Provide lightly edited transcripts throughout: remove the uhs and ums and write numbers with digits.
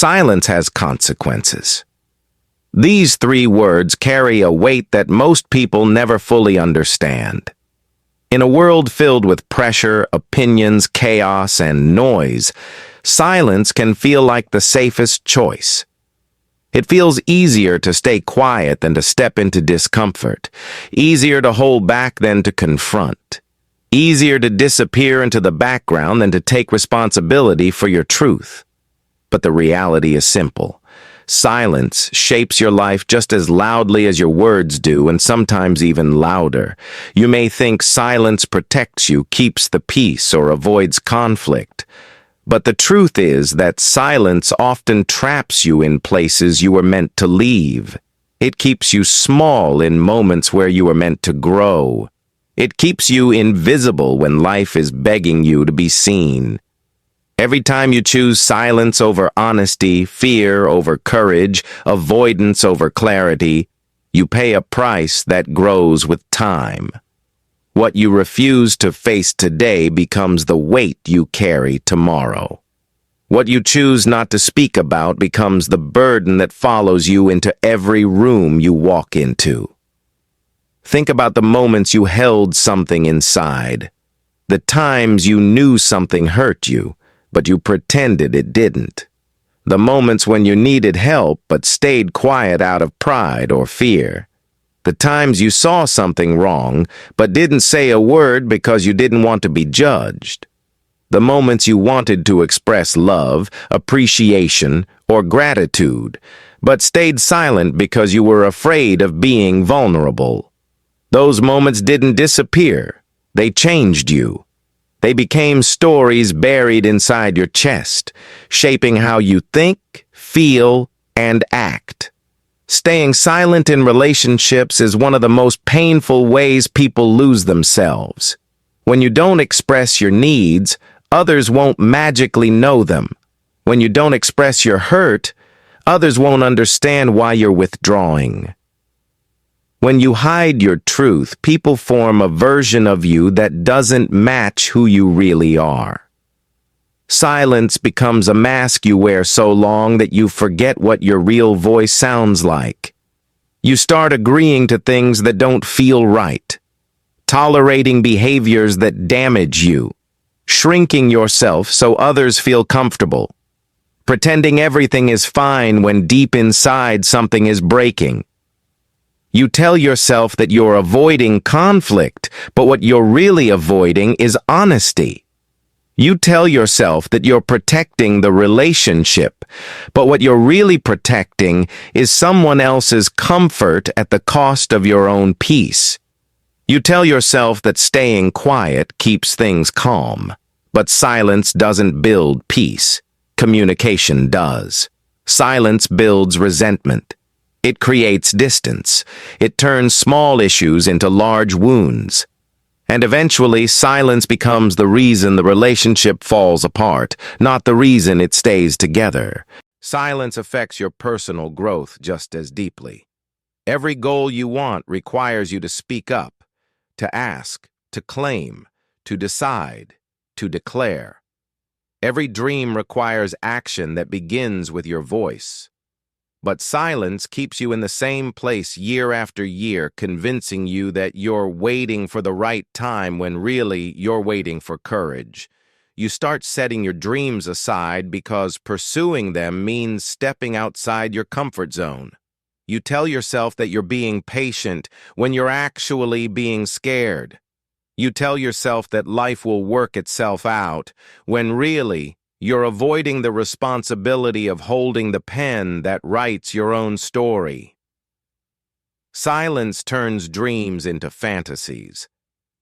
silence has consequences. These three words carry a weight that most people never fully understand. In a world filled with pressure, opinions, chaos, and noise, silence can feel like the safest choice. It feels easier to stay quiet than to step into discomfort, easier to hold back than to confront, easier to disappear into the background than to take responsibility for your truth. But the reality is simple. Silence shapes your life just as loudly as your words do, and sometimes even louder. You may think silence protects you, keeps the peace, or avoids conflict. But the truth is that silence often traps you in places you were meant to leave. It keeps you small in moments where you were meant to grow. It keeps you invisible when life is begging you to be seen. Every time you choose silence over honesty, fear over courage, avoidance over clarity, you pay a price that grows with time. What you refuse to face today becomes the weight you carry tomorrow. What you choose not to speak about becomes the burden that follows you into every room you walk into. Think about the moments you held something inside, the times you knew something hurt you, but you pretended it didn't. The moments when you needed help but stayed quiet out of pride or fear. The times you saw something wrong but didn't say a word because you didn't want to be judged. The moments you wanted to express love, appreciation, or gratitude, but stayed silent because you were afraid of being vulnerable. Those moments didn't disappear. They changed you. They became stories buried inside your chest, shaping how you think, feel, and act. Staying silent in relationships is one of the most painful ways people lose themselves. When you don't express your needs, others won't magically know them. When you don't express your hurt, others won't understand why you're withdrawing. When you hide your truth, people form a version of you that doesn't match who you really are. Silence becomes a mask you wear so long that you forget what your real voice sounds like. You start agreeing to things that don't feel right, tolerating behaviors that damage you, shrinking yourself so others feel comfortable, pretending everything is fine when deep inside something is breaking. You tell yourself that you're avoiding conflict, but what you're really avoiding is honesty. You tell yourself that you're protecting the relationship, but what you're really protecting is someone else's comfort at the cost of your own peace. You tell yourself that staying quiet keeps things calm, but silence doesn't build peace. Communication does. Silence builds resentment. It creates distance. It turns small issues into large wounds. And eventually, silence becomes the reason the relationship falls apart, not the reason it stays together. Silence affects your personal growth just as deeply. Every goal you want requires you to speak up, to ask, to claim, to decide, to declare. Every dream requires action that begins with your voice. But silence keeps you in the same place year after year, convincing you that you're waiting for the right time when really you're waiting for courage. You start setting your dreams aside because pursuing them means stepping outside your comfort zone. You tell yourself that you're being patient when you're actually being scared. You tell yourself that life will work itself out when really you're avoiding the responsibility of holding the pen that writes your own story. Silence turns dreams into fantasies.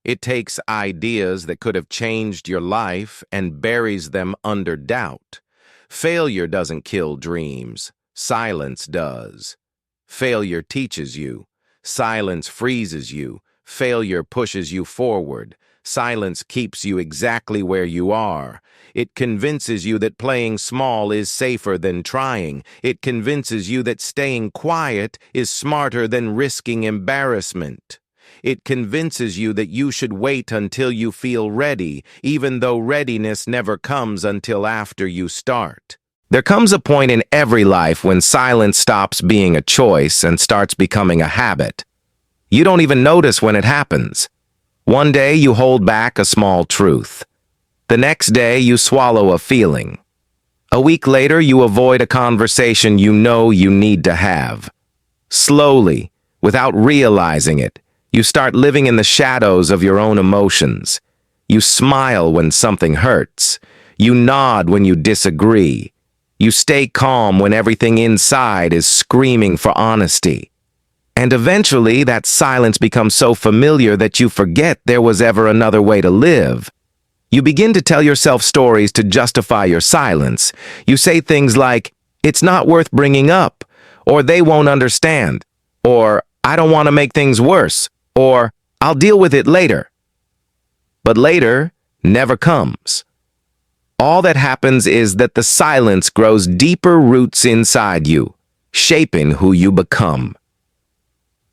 It takes ideas that could have changed your life and buries them under doubt. Failure doesn't kill dreams. Silence does. Failure teaches you. Silence freezes you. Failure pushes you forward. Silence keeps you exactly where you are. It convinces you that playing small is safer than trying. It convinces you that staying quiet is smarter than risking embarrassment. It convinces you that you should wait until you feel ready, even though readiness never comes until after you start. There comes a point in every life when silence stops being a choice and starts becoming a habit. You don't even notice when it happens. One day you hold back a small truth. The next day you swallow a feeling. A week later you avoid a conversation you know you need to have. Slowly, without realizing it, you start living in the shadows of your own emotions. You smile when something hurts. You nod when you disagree. You stay calm when everything inside is screaming for honesty. And eventually that silence becomes so familiar that you forget there was ever another way to live. You begin to tell yourself stories to justify your silence. You say things like, "It's not worth bringing up," or "They won't understand," or "I don't want to make things worse," or "I'll deal with it later." But later never comes. All that happens is that the silence grows deeper roots inside you, shaping who you become.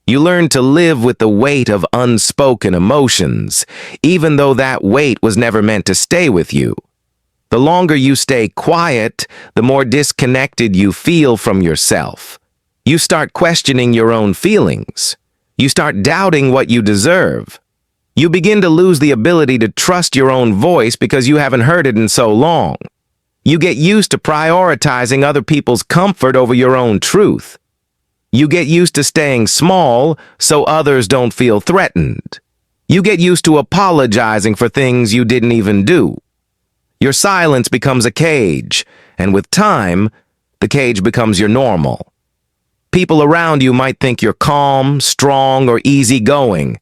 You learn to live with the weight of unspoken emotions, even though that weight was never meant to stay with you. The longer you stay quiet, the more disconnected you feel from yourself. You start questioning your own feelings. You start doubting what you deserve. You begin to lose the ability to trust your own voice because you haven't heard it in so long. You get used to prioritizing other people's comfort over your own truth. You get used to staying small so others don't feel threatened. You get used to apologizing for things you didn't even do. Your silence becomes a cage, and with time, the cage becomes your normal. People around you might think you're calm, strong, or easygoing.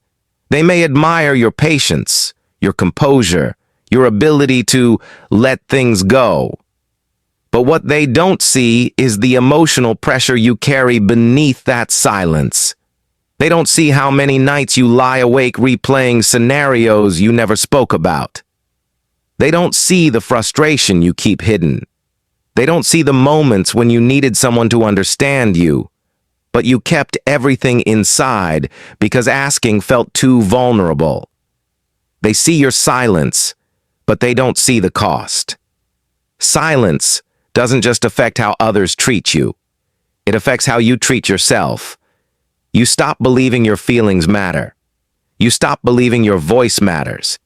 They may admire your patience, your composure, your ability to let things go. But what they don't see is the emotional pressure you carry beneath that silence. They don't see how many nights you lie awake replaying scenarios you never spoke about. They don't see the frustration you keep hidden. They don't see the moments when you needed someone to understand you, but you kept everything inside because asking felt too vulnerable. They see your silence, but they don't see the cost. Silence doesn't just affect how others treat you. It affects how you treat yourself. You stop believing your feelings matter. You stop believing your voice matters.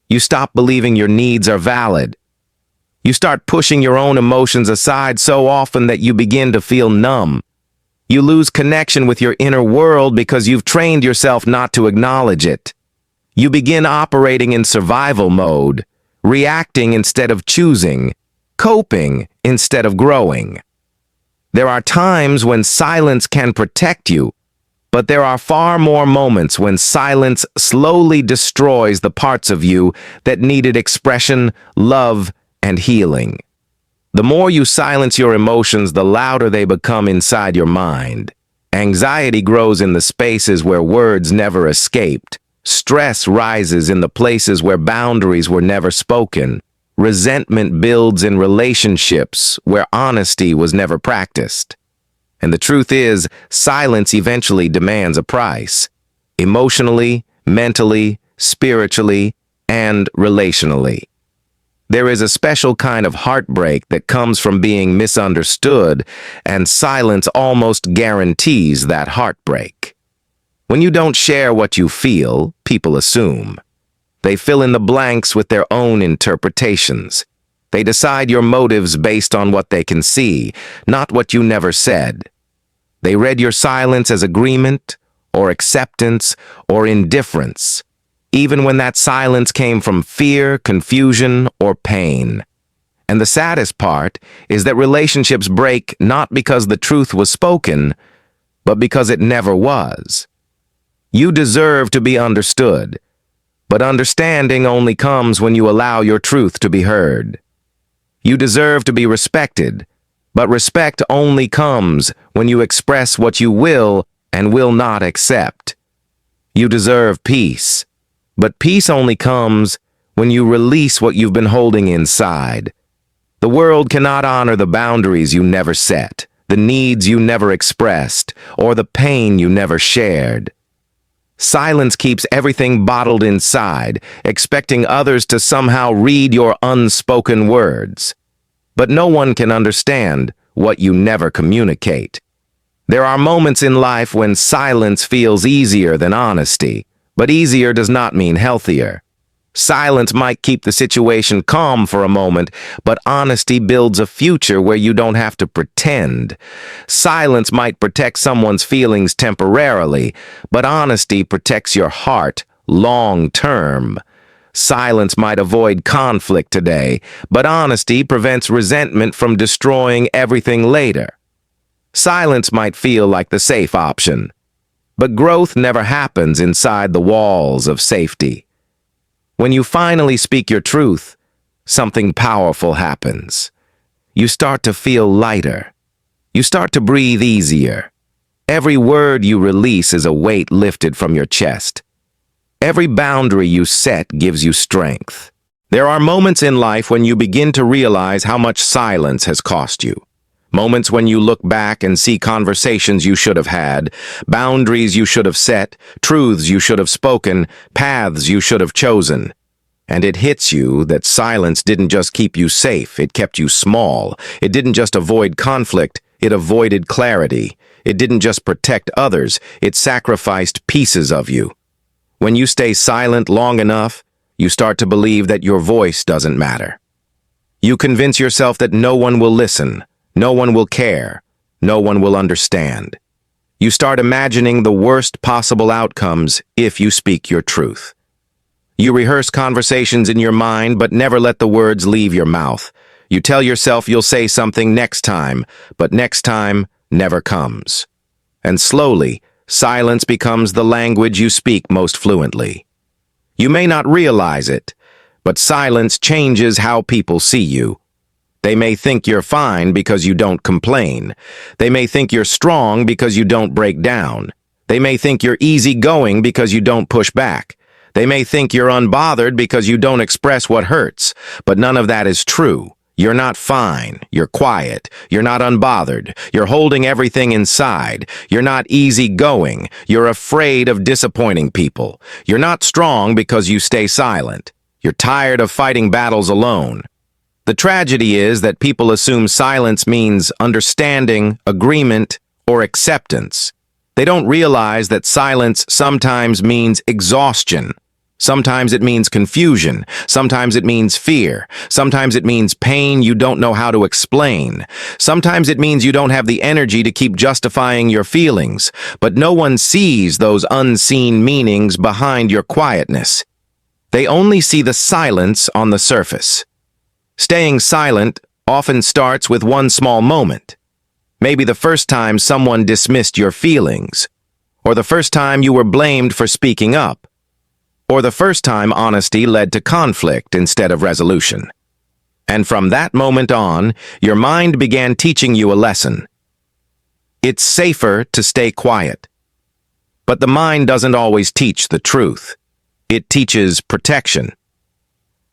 You stop believing your needs are valid. You start pushing your own emotions aside so often that you begin to feel numb. You lose connection with your inner world because you've trained yourself not to acknowledge it. You begin operating in survival mode, reacting instead of choosing, coping instead of growing. There are times when silence can protect you, but there are far more moments when silence slowly destroys the parts of you that needed expression, love, and healing. The more you silence your emotions, the louder they become inside your mind. Anxiety grows in the spaces where words never escaped. Stress rises in the places where boundaries were never spoken. Resentment builds in relationships where honesty was never practiced. And the truth is, silence eventually demands a price. Emotionally, mentally, spiritually, and relationally. There is a special kind of heartbreak that comes from being misunderstood, and silence almost guarantees that heartbreak. When you don't share what you feel, people assume. They fill in the blanks with their own interpretations. They decide your motives based on what they can see, not what you never said. They read your silence as agreement, or acceptance, or indifference, even when that silence came from fear, confusion, or pain. And the saddest part is that relationships break not because the truth was spoken, but because it never was. You deserve to be understood, but understanding only comes when you allow your truth to be heard. You deserve to be respected, but respect only comes when you express what you will and will not accept. You deserve peace, but peace only comes when you release what you've been holding inside. The world cannot honor the boundaries you never set, the needs you never expressed, or the pain you never shared. Silence keeps everything bottled inside, expecting others to somehow read your unspoken words. But no one can understand what you never communicate. There are moments in life when silence feels easier than honesty, but easier does not mean healthier. Silence might keep the situation calm for a moment, but honesty builds a future where you don't have to pretend. Silence might protect someone's feelings temporarily, but honesty protects your heart long term. Silence might avoid conflict today, but honesty prevents resentment from destroying everything later. Silence might feel like the safe option, but growth never happens inside the walls of safety. When you finally speak your truth, something powerful happens. You start to feel lighter. You start to breathe easier. Every word you release is a weight lifted from your chest. Every boundary you set gives you strength. There are moments in life when you begin to realize how much silence has cost you. Moments when you look back and see conversations you should have had, boundaries you should have set, truths you should have spoken, paths you should have chosen. And it hits you that silence didn't just keep you safe, it kept you small. It didn't just avoid conflict, it avoided clarity. It didn't just protect others, it sacrificed pieces of you. When you stay silent long enough, you start to believe that your voice doesn't matter. You convince yourself that no one will listen. No one will care. No one will understand. You start imagining the worst possible outcomes if you speak your truth. You rehearse conversations in your mind but never let the words leave your mouth. You tell yourself you'll say something next time, but next time never comes. And slowly, silence becomes the language you speak most fluently. You may not realize it, but silence changes how people see you. They may think you're fine because you don't complain. They may think you're strong because you don't break down. They may think you're easygoing because you don't push back. They may think you're unbothered because you don't express what hurts. But none of that is true. You're not fine. You're quiet. You're not unbothered. You're holding everything inside. You're not easygoing. You're afraid of disappointing people. You're not strong because you stay silent. You're tired of fighting battles alone. The tragedy is that people assume silence means understanding, agreement, or acceptance. They don't realize that silence sometimes means exhaustion. Sometimes it means confusion. Sometimes it means fear. Sometimes it means pain you don't know how to explain. Sometimes it means you don't have the energy to keep justifying your feelings. But no one sees those unseen meanings behind your quietness. They only see the silence on the surface. Staying silent often starts with one small moment. Maybe the first time someone dismissed your feelings, or the first time you were blamed for speaking up, or the first time honesty led to conflict instead of resolution. And from that moment on, your mind began teaching you a lesson. It's safer to stay quiet. But the mind doesn't always teach the truth. It teaches protection.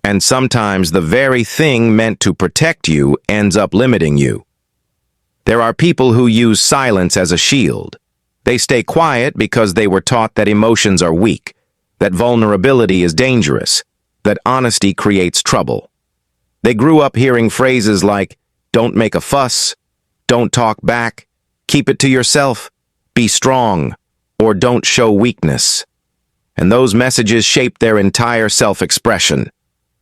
And sometimes the very thing meant to protect you ends up limiting you. There are people who use silence as a shield. They stay quiet because they were taught that emotions are weak, that vulnerability is dangerous, that honesty creates trouble. They grew up hearing phrases like, "Don't make a fuss," "Don't talk back," "Keep it to yourself," "Be strong," or "Don't show weakness." And those messages shaped their entire self-expression.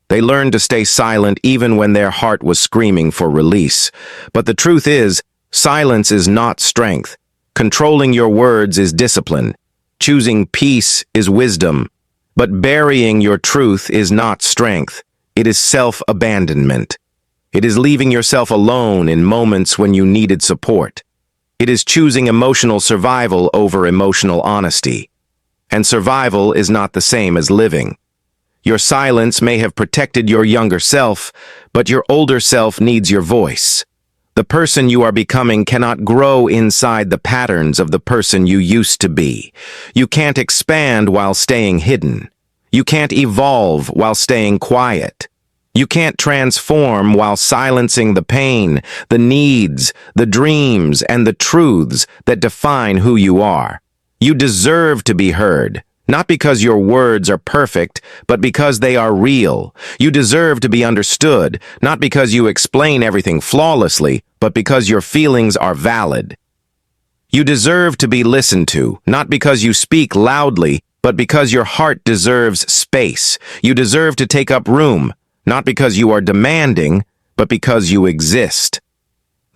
They learned to stay silent even when their heart was screaming for release. But the truth is, silence is not strength. Controlling your words is discipline. Choosing peace is wisdom. But burying your truth is not strength. It is self-abandonment. It is leaving yourself alone in moments when you needed support. It is choosing emotional survival over emotional honesty. And survival is not the same as living. Your silence may have protected your younger self, but your older self needs your voice. The person you are becoming cannot grow inside the patterns of the person you used to be. You can't expand while staying hidden. You can't evolve while staying quiet. You can't transform while silencing the pain, the needs, the dreams, and the truths that define who you are. You deserve to be heard, Not because your words are perfect, but because they are real. You deserve to be understood, not because you explain everything flawlessly, but because your feelings are valid. You deserve to be listened to, not because you speak loudly, but because your heart deserves space. You deserve to take up room, not because you are demanding, but because you exist.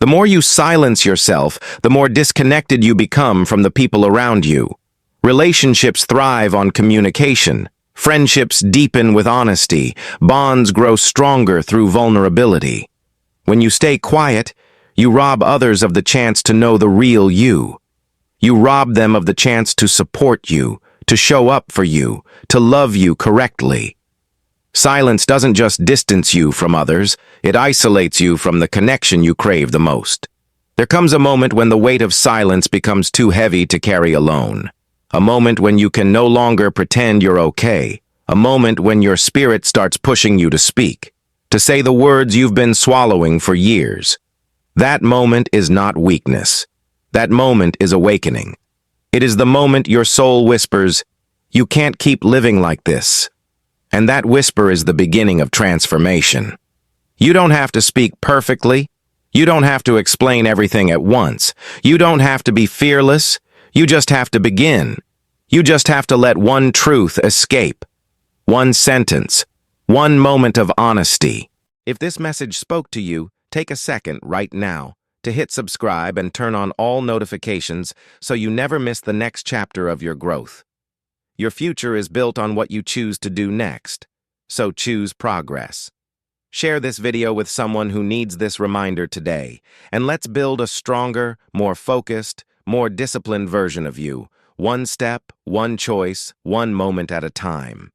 The more you silence yourself, the more disconnected you become from the people around you. Relationships thrive on communication. Friendships deepen with honesty. Bonds grow stronger through vulnerability. When you stay quiet, you rob others of the chance to know the real you. You rob them of the chance to support you, to show up for you, to love you correctly. Silence doesn't just distance you from others, it isolates you from the connection you crave the most. There comes a moment when the weight of silence becomes too heavy to carry alone. A moment when you can no longer pretend you're okay. A moment when your spirit starts pushing you to speak, to say the words you've been swallowing for years. That moment is not weakness. That moment is awakening. It is the moment your soul whispers, "You can't keep living like this." And that whisper is the beginning of transformation. You don't have to speak perfectly. You don't have to explain everything at once. You don't have to be fearless. You just have to begin. You just have to let one truth escape. One sentence. One moment of honesty. If this message spoke to you, take a second right now to hit subscribe and turn on all notifications so you never miss the next chapter of your growth. Your future is built on what you choose to do next, so choose progress. Share this video with someone who needs this reminder today, and let's build a stronger, more focused, more disciplined version of you, one step, one choice, one moment at a time.